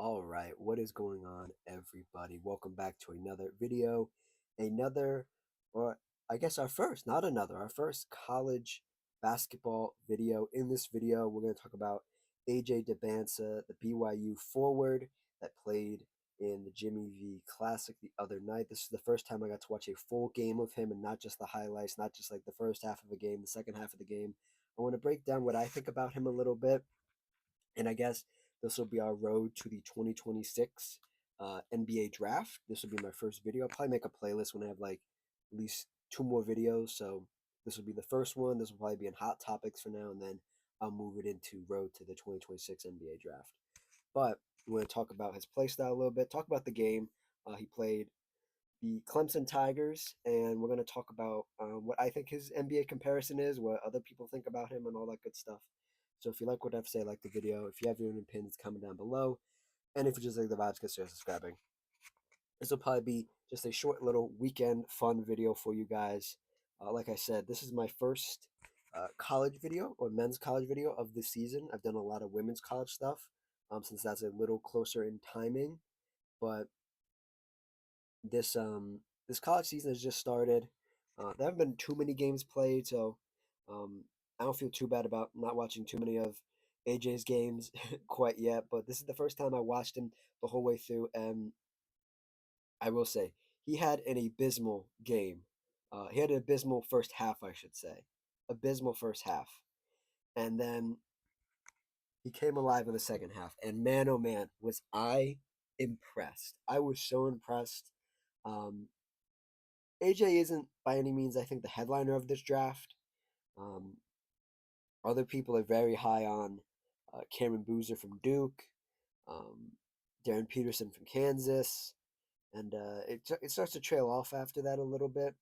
All right, what is going on, everybody? Welcome back to another video, another, or I guess our first college basketball video. In this video, we're going to talk about AJ Dybantsa, the BYU forward that played in the Jimmy V Classic the other night. This is the first time I got to watch a full game of him and not just the highlights, not just like the first half of a game, the second half of the game. I want to break down what I think about him a little bit, and I guess this will be our road to the 2026 NBA draft. This will be my first video. I'll probably make a playlist when I have like at least two more videos. So this will be the first one. This will probably be in hot topics for now, and then I'll move it into road to the 2026 NBA draft. But we're going to talk about his play style a little bit, talk about the game. He played the Clemson Tigers, and we're going to talk about what I think his NBA comparison is, what other people think about him, and all that good stuff. So if you like what I have to say, like the video. If you have your own opinions, comment down below. And if you just like the vibes, consider subscribing. This will probably be just a short little weekend fun video for you guys. Like I said, this is my first college video or men's college video of the season. I've done a lot of women's college stuff since that's a little closer in timing. But this college season has just started. There haven't been too many games played, so I don't feel too bad about not watching too many of AJ's games quite yet. But this is the first time I watched him the whole way through, and I will say he had an abysmal game. He had an abysmal first half, I should say, abysmal first half, and then he came alive in the second half. And man, oh man, was I impressed! I was so impressed. Um, AJ isn't by any means, I think, the headliner of this draft. Um, Other people are very high on Cameron Boozer from Duke, um, Darren Peterson from Kansas, and it starts to trail off after that a little bit.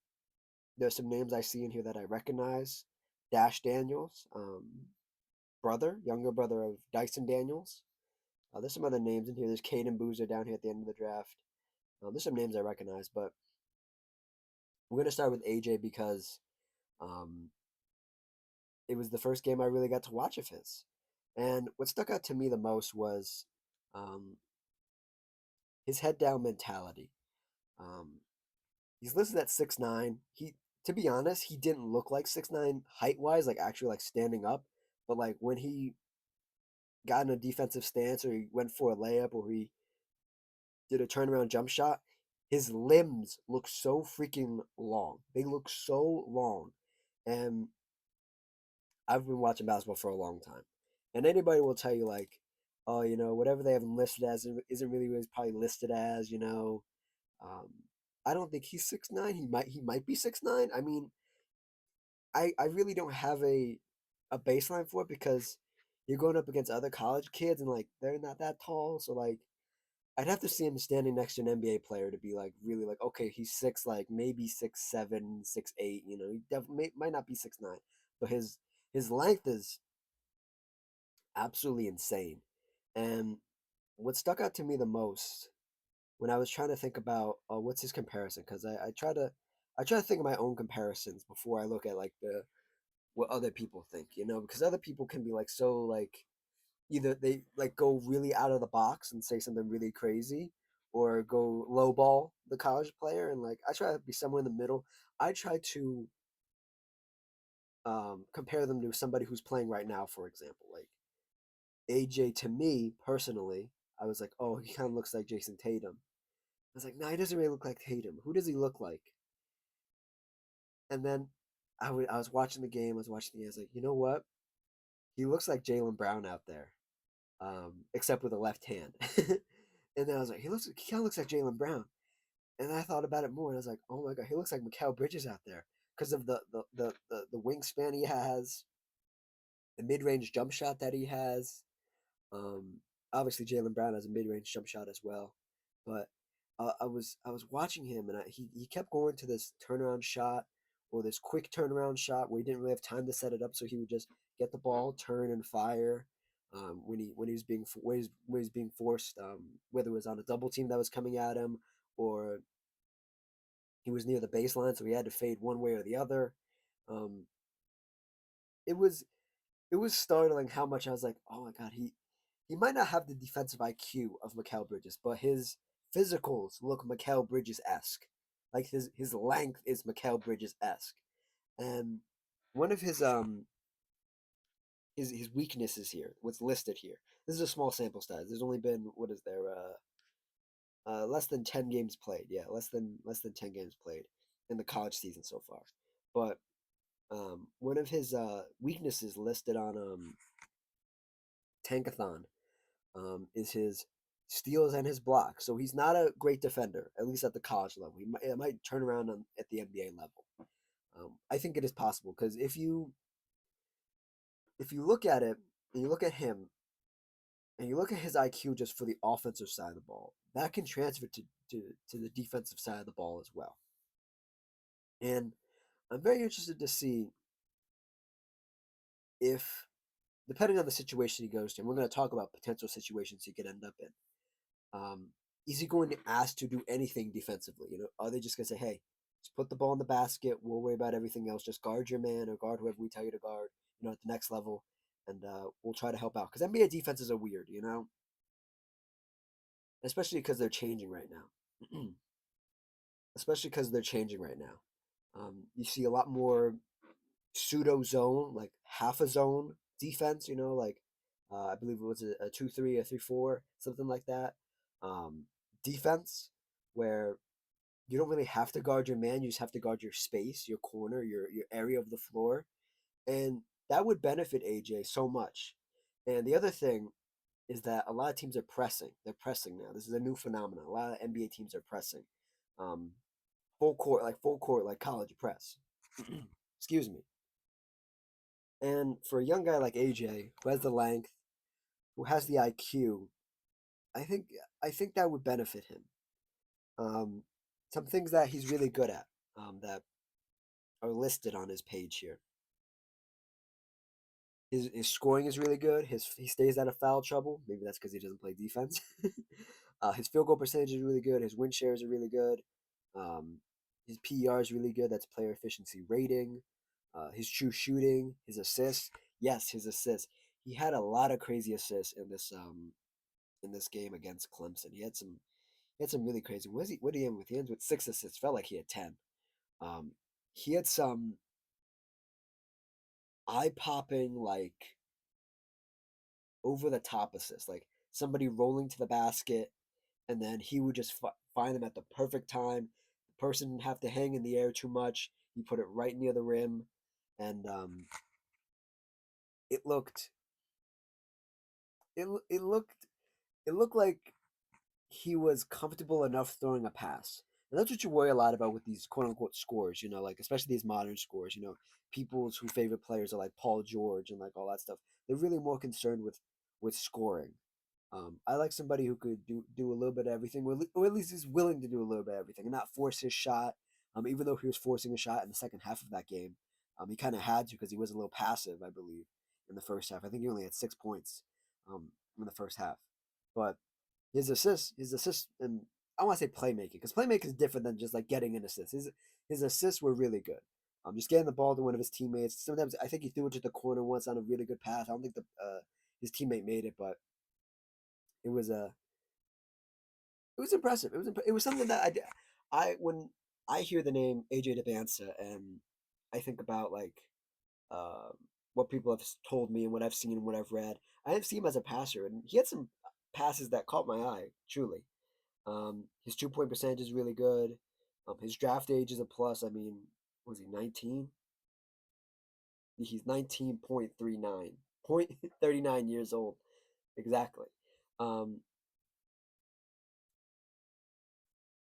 There's some names I see in here that I recognize. Dash Daniels, younger brother of Dyson Daniels. There's some other names in here. There's Caden Boozer down here at the end of the draft. There's some names I recognize, but we're gonna start with AJ because um, it was the first game I really got to watch of his. And what stuck out to me the most was um, his head down mentality. Um, he's listed at 6'9". To be honest, he didn't look like 6'9" height wise, like actually like standing up. But like when he got in a defensive stance or he went for a layup or he did a turnaround jump shot, his limbs look so freaking long. They look so long. And I've been watching basketball for a long time, and anybody will tell you like, oh, whatever they have him listed as isn't really what he's probably listed as. Um, I don't think he's 6'9". He might be 6'9". I mean, I really don't have a baseline for it because you're going up against other college kids and like they're not that tall, so like I'd have to see him standing next to an NBA player to be like really like okay he's six like maybe 6'7", 6'8". He definitely might not be 6'9", but his length is absolutely insane. And what stuck out to me the most when I was trying to think about what's his comparison, because I try to think of my own comparisons before I look at like the what other people think, because other people can be like so like either they like go really out of the box and say something really crazy or go lowball the college player, and like I try to be somewhere in the middle. I try to compare them to somebody who's playing right now, for example, like AJ. To me personally, I was like, oh, he kind of looks like Jason Tatum. I was like, no, he doesn't really look like Tatum. Who does he look like? And then I was watching the game. I was watching the game. I was like, you know what? He looks like Jalen Brown out there, except with a left hand. And then I was like, he kind of looks like Jalen Brown. And I thought about it more, and I was like, oh my god, he looks like Mikal Bridges out there because of the wingspan he has, the mid range jump shot that he has. Um, Obviously, Jalen Brown has a mid range jump shot as well, but I was watching him, and he kept going to this turnaround shot or this quick turnaround shot where he didn't really have time to set it up, so he would just get the ball, turn, and fire. When he was being forced, whether it was on a double team that was coming at him or he was near the baseline, so he had to fade one way or the other. Um, it was it was startling how much I was like, oh my god, he might not have the defensive IQ of Mikal Bridges, but his physicals look Mikal Bridges esque. Like his length is Mikal Bridges esque, and one of his weaknesses here, what's listed here. This is a small sample size. There's only been what is there less than 10 games played. Yeah, less than 10 games played in the college season so far. But one of his weaknesses listed on Tankathon is his steals and his blocks. So he's not a great defender, at least at the college level. It might turn around at the NBA level. I think it is possible because if you look at it and you look at him and you look at his IQ just for the offensive side of the ball, that can transfer to the defensive side of the ball as well. And I'm very interested to see if, depending on the situation he goes to, and we're going to talk about potential situations he could end up in. Um, is he going to ask to do anything defensively? Are they just going to say, "Hey, just put the ball in the basket. We'll worry about everything else. Just guard your man or guard whoever we tell you to guard. At the next level, and we'll try to help out." Because NBA defenses are weird, especially because they're changing right now. Especially because they're changing right now. You see a lot more pseudo zone, like half a zone defense. Like I believe it was a 2-3, a 3-4, something like that. Um, Defense where you don't really have to guard your man; you just have to guard your space, your corner, your area of the floor, and that would benefit AJ so much. And the other thing is that a lot of teams are pressing. They're pressing now. This is a new phenomenon. A lot of NBA teams are pressing. Um, full court, like college press. Excuse me. And for a young guy like AJ, who has the length, who has the IQ, I think I think that would benefit him. Um, some things that he's really good at that are listed on his page here. His scoring is really good. He stays out of foul trouble. Maybe that's because he doesn't play defense. His field goal percentage is really good. His win shares are really good. Um, his PER is really good. That's player efficiency rating. His true shooting, his assists. Yes, his assists. He had a lot of crazy assists in this game against Clemson. He had some really crazy. What did he end with? He ends with 6 assists. Felt like he had 10. Um, he had some eye popping like over the top assists, like somebody rolling to the basket, and then he would just find them at the perfect time. The person didn't have to hang in the air too much. He put it right near the rim, and it looked it it looked it looked like he was comfortable enough throwing a pass. And that's what you worry a lot about with these quote unquote scores, like especially these modern scores, people's who favorite players are like Paul George and like all that stuff. They're really more concerned with scoring. I like somebody who could do a little bit of everything, or at least is willing to do a little bit of everything and not force his shot. Even though he was forcing a shot in the second half of that game, he kind of had to because he was a little passive, I believe, in the first half. I think he only had 6 points in the first half, but his assists, and I want to say playmaking because playmaking is different than just like getting an assist. His assists were really good. Just getting the ball to one of his teammates. Sometimes I think he threw it to the corner once on a really good pass. I don't think the his teammate made it, but it was it was impressive. It was something that I when I hear the name AJ Dybantsa and I think about like um, what people have told me and what I've seen and what I've read. I didn't see him as a passer, and he had some passes that caught my eye. Truly, his 2 point percentage is really good. His draft age is a plus. I mean, was he 19? He's 19.39, 39 years old exactly. Um,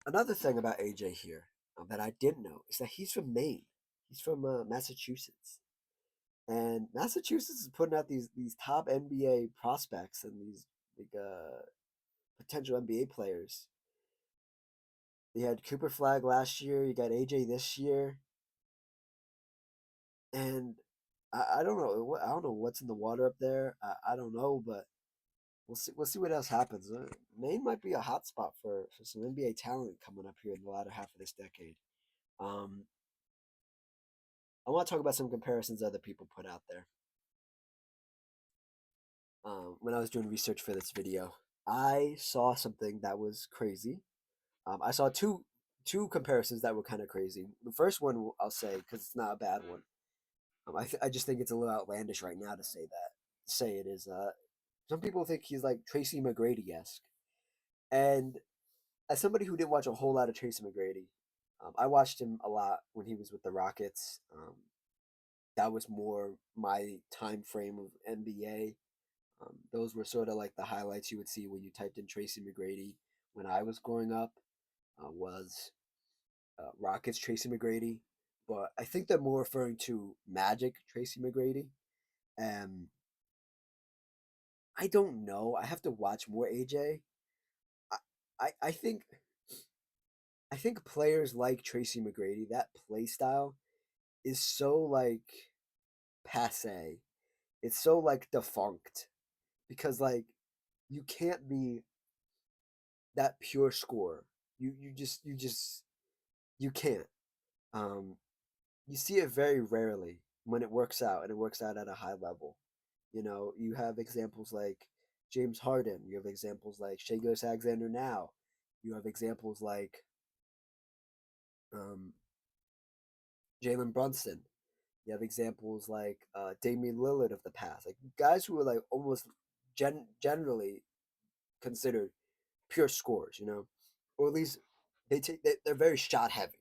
Another thing about AJ here that I didn't know is that he's from Maine. He's from Massachusetts, and Massachusetts is putting out these top NBA prospects and these like potential NBA players. You had Cooper Flag last year. You got AJ this year, and I don't know. I don't know what's in the water up there. I don't know, but we'll see. We'll see what else happens. Maine might be a hot spot for some NBA talent coming up here in the latter half of this decade. Um, I want to talk about some comparisons other people put out there. when I was doing research for this video, I saw something that was crazy. I saw two comparisons that were kind of crazy. The first one I'll say because it's not a bad one. I just think it's a little outlandish right now to say that. Say it is. Some people think he's like Tracy McGrady esque, and as somebody who didn't watch a whole lot of Tracy McGrady, I watched him a lot when he was with the Rockets. That was more my time frame of NBA. Those were sort of like the highlights you would see when you typed in Tracy McGrady when I was growing up. Was Rockets Tracy McGrady, but I think they're more referring to Magic Tracy McGrady. And I don't know. I have to watch more AJ. I, I think players like Tracy McGrady, that play style is so like passe. It's so like defunct because like you can't be that pure scorer. You can't. Um, you see it very rarely when it works out and it works out at a high level. You know, you have examples like James Harden. You have examples like Shea Alexander now. You have examples like um, Jalen Brunson. You have examples like Damian Lillard of the past, like guys who are like almost generally considered pure scorers, you know, or at least they're very shot heavy,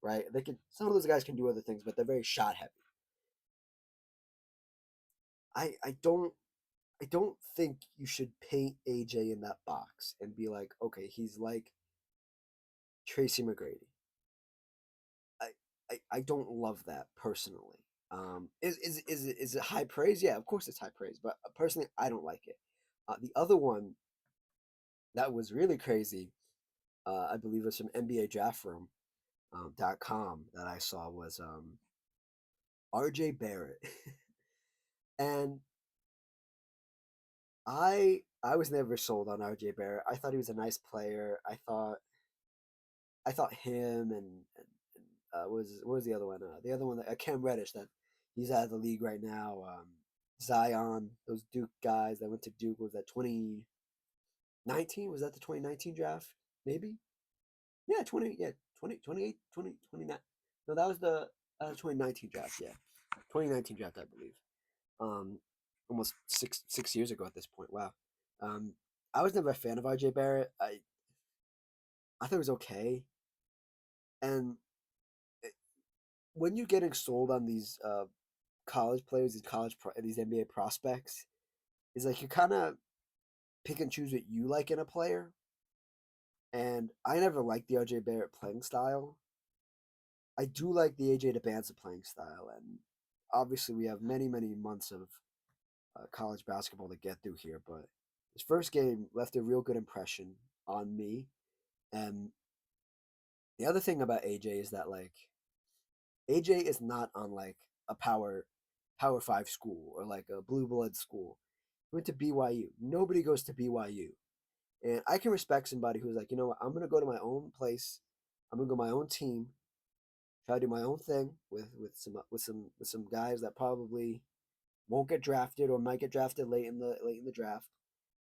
right? They can some of those guys can do other things, but they're very shot heavy. I don't think you should paint AJ in that box and be like, okay, he's like Tracy McGrady. I I don't love that personally. Is it high praise? Yeah, of course it's high praise, but personally, I don't like it. The other one that was really crazy, I believe, was from NBA Draft Room .com that I saw was RJ Barrett, and I was never sold on RJ Barrett. I thought he was a nice player. I thought him and what was the other one? The other one, Cam Reddish, that he's out of the league right now. Zion, those Duke guys that went to Duke, was that 2019? Was that the 2019 draft? Maybe. Yeah, 20, 29. No, that was the 2019 draft. Yeah, 2019 draft, I believe. Um, almost six years ago at this point. Wow. Um, I was never a fan of RJ Barrett. I thought it was okay, and when you're getting sold on these college players, these NBA prospects, is like you kind of pick and choose what you like in a player. And I never liked the RJ Barrett playing style. I do like the AJ Dybantsa playing style, and obviously we have many months of college basketball to get through here. But his first game left a real good impression on me. And the other thing about AJ is that like AJ is not on like a power five school or like a blue blood school. He went to BYU. Nobody goes to BYU. And I can respect somebody who's like, you know what, I'm gonna go to my own place. I'm gonna go my own team, try to do my own thing with some guys that probably won't get drafted or might get drafted late in the draft,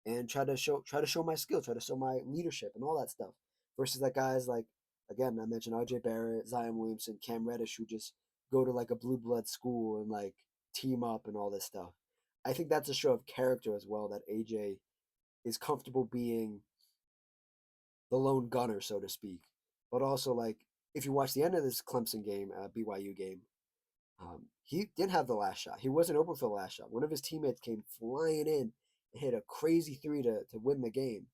and try to show my skill, try to show my leadership and all that stuff. Versus that guys like again I mentioned RJ Barrett, Zion Williamson, Cam Reddish who just go to like a blue blood school and like team up and all this stuff. I think that's a show of character as well that AJ is comfortable being the lone gunner, so to speak. But also, like, if you watch the end of this Clemson game, BYU game, he didn't have the last shot. He wasn't open for the last shot. One of his teammates came flying in and hit a crazy three to win the game,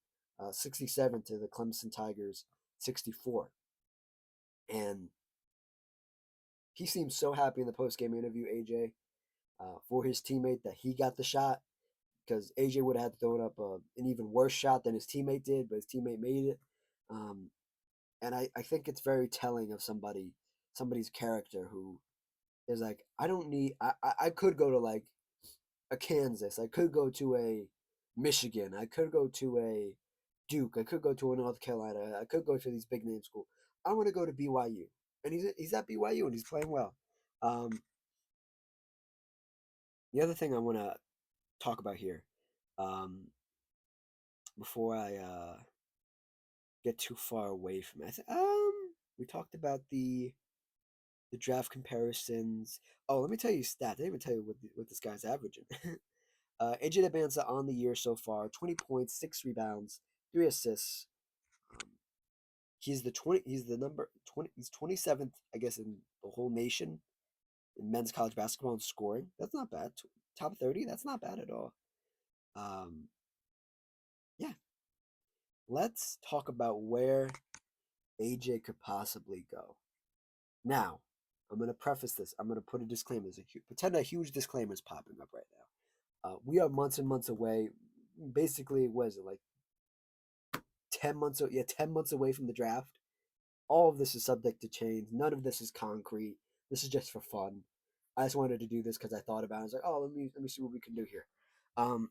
67 to the Clemson Tigers 64. And he seemed so happy in the post game interview, AJ, for his teammate that he got the shot because AJ would have had to throw up an even worse shot than his teammate did, but his teammate made it. Um, and I think it's very telling of somebody's character who is like, I don't need I could go to like a Kansas, I could go to a Michigan, I could go to a Duke, I could go to a North Carolina, I could go to these big name schools. I want to go to BYU. And he's at BYU and he's playing well. Um, the other thing I want to talk about here, Um, before I get too far away from it, we talked about the draft comparisons. Oh, let me tell you stats. I didn't even tell you what this guy's averaging. AJ Dybantsa on the year so far: 20 points, 6 rebounds, 3 assists. Um, he's the 20. He's the number 20. He's 27th, I guess, in the whole nation in men's college basketball in scoring. That's not bad. Top 30. That's not bad at all. Um, yeah. Let's talk about where AJ could possibly go. Now, I'm going to preface this. I'm going to put a disclaimer. Pretend a huge disclaimer is popping up right now. We are months and months away. Basically, what is it, like 10 months? Yeah, 10 months away from the draft. All of this is subject to change. None of this is concrete. This is just for fun. I just wanted to do this because I thought about it. I was like, oh, let me see what we can do here. Um,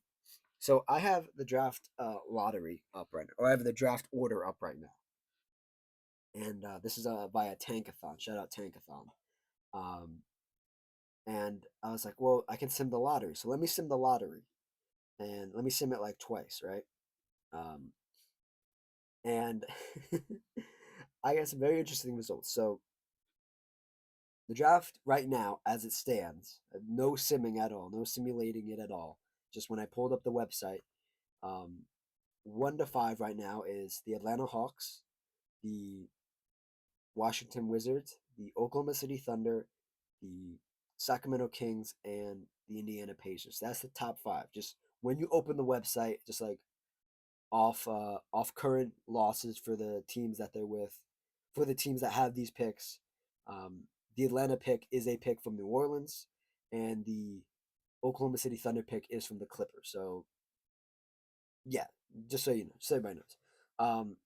so I have the draft lottery up right now, or I have the draft order up right now, and this is via Tankathon. Shout out Tankathon. Um, and I was like, well, I can sim the lottery, so let me sim the lottery, and let me sim it like twice, right? Um, and I got some very interesting results. So the draft right now, as it stands, no simming at all, no simulating it at all. Just when I pulled up the website, um, 1 to 5 right now is the Atlanta Hawks, the Washington Wizards, the Oklahoma City Thunder, the Sacramento Kings, and the Indiana Pacers. That's the top 5. Just when you open the website, just like off current losses for the teams that they're with, for the teams that have these picks. The Atlanta pick is a pick from New Orleans, and the Oklahoma City Thunder pick is from the Clippers. So yeah, just so you know, just so everybody knows. Um,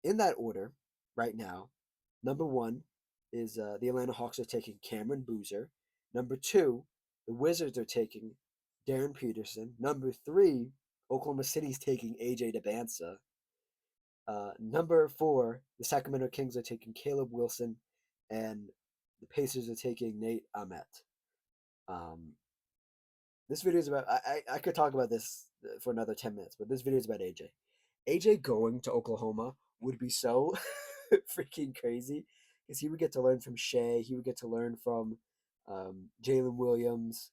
in that order, right now, number 1 is the Atlanta Hawks are taking Cameron Boozer. Number 2, the Wizards are taking Darren Peterson. Number 3, Oklahoma City's taking AJ Dybantsa. Number 4, the Sacramento Kings are taking Caleb Wilson, and the Pacers are taking Nate Ahmet. Um, this video is about. I could talk about this for another 10 minutes, but this video is about AJ. AJ going to Oklahoma would be so freaking crazy because he would get to learn from Shea. He would get to learn from Jalen Williams.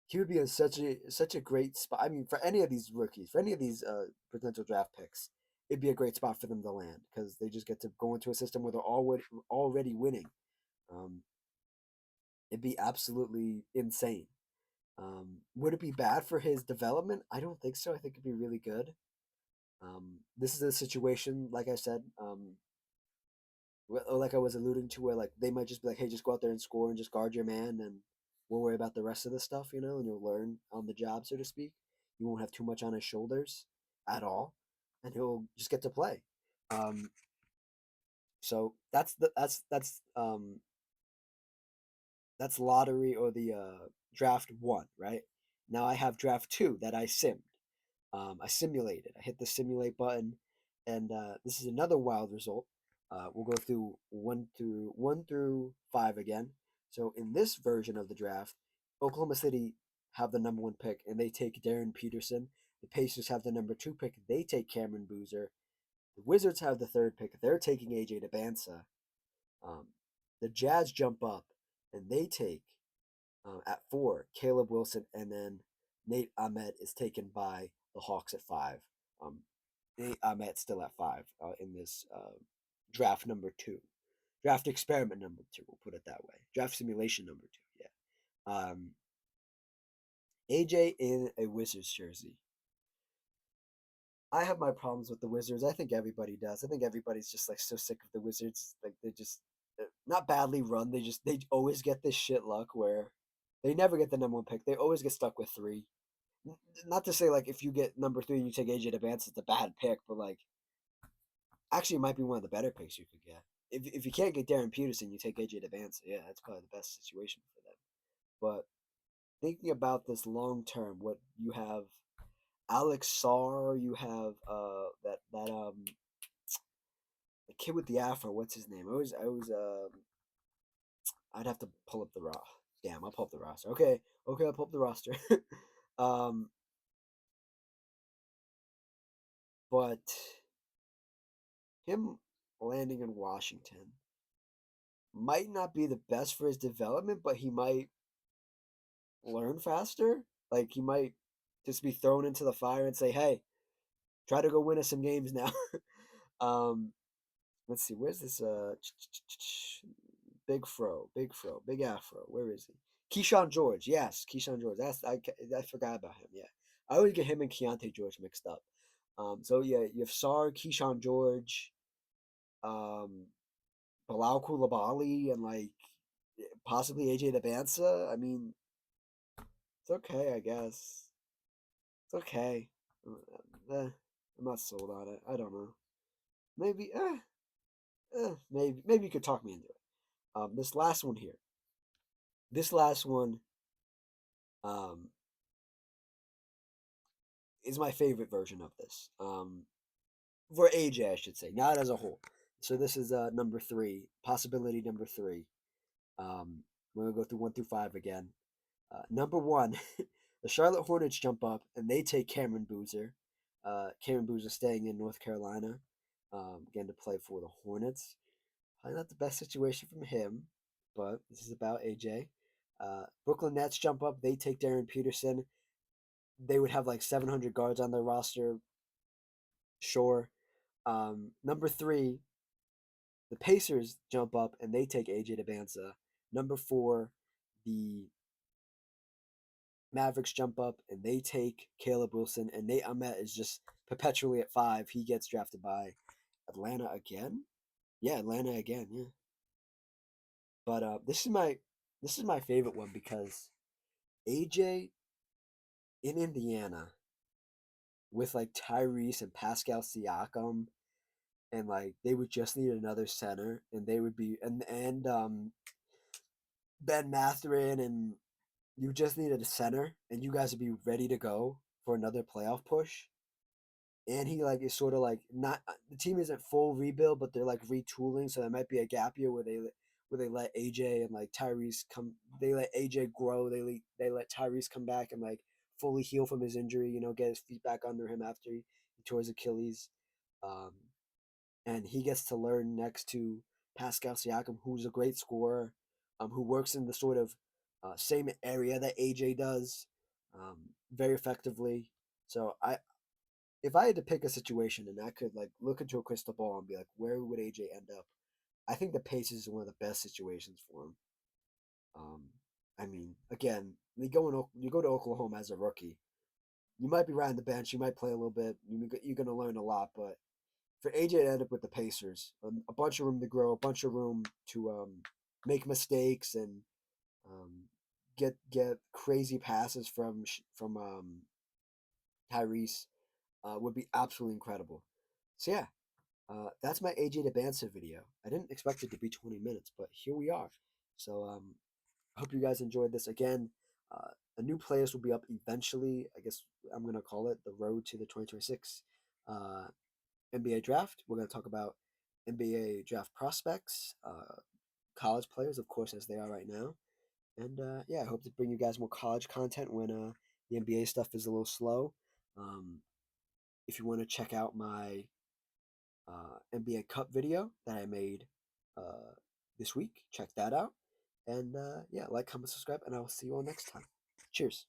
He would be in such a great spot. I mean, for any of these rookies, for any of these potential draft picks, it'd be a great spot for them to land because they just get to go into a system where they're already winning. Um, it'd be absolutely insane. Would it be bad for his development? I don't think so. I think it'd be really good. This is a situation, like I said, like I was alluding to, where like they might just be like, "Hey, just go out there and score and just guard your man, and we'll worry about the rest of the stuff," and you'll learn on the job, so to speak. You won't have too much on his shoulders at all, and he'll just get to play. Um, so that's lottery or the draft 1, right? Now I have draft 2 that I simmed. I simulated. I hit the simulate button, and this is another wild result. We'll go through one through 5 again. So in this version of the draft, Oklahoma City have the number 1 pick, and they take Darren Peterson. The Pacers have the number 2 pick. They take Cameron Boozer. The Wizards have the 3rd pick. They're taking AJ Dybantsa. Um, the Jazz jump up, and they take at 4 Caleb Wilson, and then Nate Ahmed is taken by the Hawks at 5. Um, Nate Ahmed still at 5 in this draft number 2. Draft experiment number 2, we'll put it that way. Draft simulation number 2, yeah. AJ in a Wizards jersey. I have my problems with the Wizards. I think everybody does. I think everybody's just like so sick of the Wizards. Like they just not badly run. They always get this shit luck where they never get the number 1 pick. They always get stuck with 3. Not to say like if you get number 3 and you take AJ Dybantsa, it's a bad pick, but like actually it might be one of the better picks you could get. If you can't get Darren Peterson, you take AJ Dybantsa. Yeah, that's probably the best situation for them. But thinking about this long term, what you have Alex Sarr, you have that the kid with the afro. What's his name? I'd have to pull up the raw. Damn, I'll pull up the roster. Okay, I'll pull up the roster. um, but him landing in Washington might not be the best for his development, but he might learn faster. Like he might just be thrown into the fire and say, "Hey, try to go win us some games now." um, let's see, where's this? Big Afro. Where is he? Keyshawn George. Yes, Keyshawn George. I forgot about him. Yeah, I always get him and Keontae George mixed up. So yeah, you have Sar, Keyshawn George, um, Bilal Coulibaly, and like possibly AJ Dybantsa. I mean, it's okay, I guess. It's okay. I'm not sold on it. I don't know. Maybe, maybe you could talk me into it. This last one here. This last one, um, is my favorite version of this. For AJ, I should say, not as a whole. So this is number three, possibility number three. We're gonna go through 1 through 5 again. Number one, the Charlotte Hornets jump up and they take Cameron Boozer. Cameron Boozer staying in North Carolina, again to play for the Hornets. Probably not the best situation from him, but this is about AJ. Brooklyn Nets jump up. They take Darren Peterson. They would have like 700 guards on their roster. Sure. Number three, the Pacers jump up and they take AJ Dybantsa. Number four, the Mavericks jump up and they take Caleb Wilson. And Nate Ahmet is just perpetually at 5. He gets drafted by Atlanta again. Yeah, Atlanta again. Yeah. But this is my favorite one because AJ in Indiana with like Tyrese and Pascal Siakam, and like they would just need another center, and they would be and Ben Mathurin, and you just needed a center, and you guys would be ready to go for another playoff push. And he like is sort of like not the team isn't full rebuild, but they're like retooling, so there might be a gap year where they let AJ and like Tyrese come. They let AJ grow. They let Tyrese come back and like fully heal from his injury. Get his feet back under him after he tore his Achilles. Um, and he gets to learn next to Pascal Siakam, who's a great scorer, who works in the sort of same area that AJ does, very effectively. So if I had to pick a situation and I could like look into a crystal ball and be like, where would AJ end up? I think the Pacers is one of the best situations for him. Um, I mean, again, you go to Oklahoma as a rookie. You might be riding the bench. You might play a little bit. You're going to learn a lot. But for AJ to end up with the Pacers, a bunch of room to grow, a bunch of room to make mistakes and um, get crazy passes from Tyrese would be absolutely incredible. So yeah, that's my AJ Dybantsa video. I didn't expect it to be 20 minutes, but here we are. So I hope you guys enjoyed this. Again, a new playlist will be up eventually. I guess I'm gonna call it the road to the 2026 NBA draft. We're gonna talk about NBA draft prospects, college players, of course, as they are right now. And yeah, I hope to bring you guys more college content when the NBA stuff is a little slow. Um, if you want to check out my NBA Cup video that I made this week, check that out. And yeah, like, comment, subscribe, and I will see you all next time. Cheers.